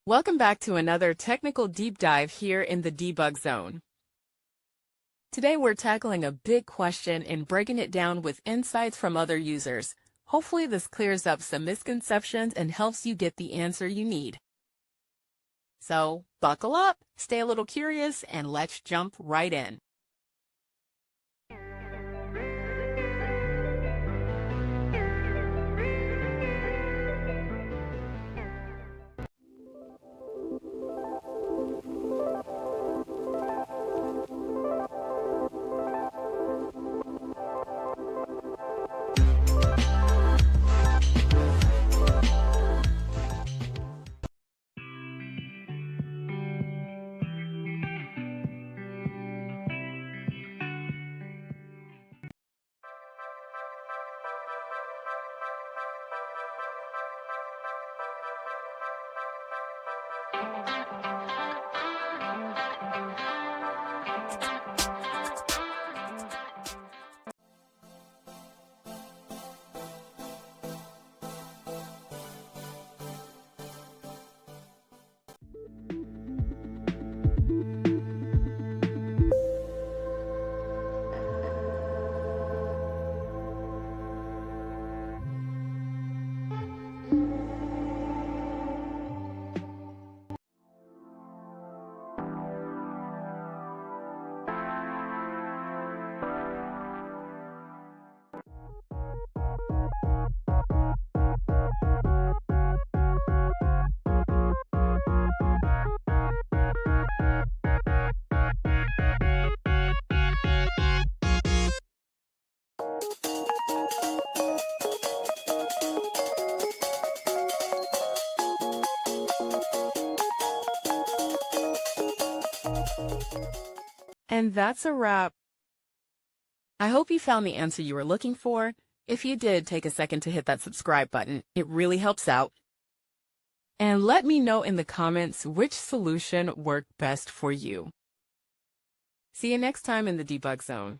Welcome back to another technical deep dive here in the debug zone. Today we're tackling a big question and breaking it down with insights from other users. Hopefully this clears up some misconceptions and helps you get the answer you need. So buckle up, stay a little curious, and let's jump right in. And that's a wrap. I hope you found the answer you were looking for. If you did, take a second to hit that subscribe button. It really helps out. And let me know in the comments which solution worked best for you. See you next time in the debug zone.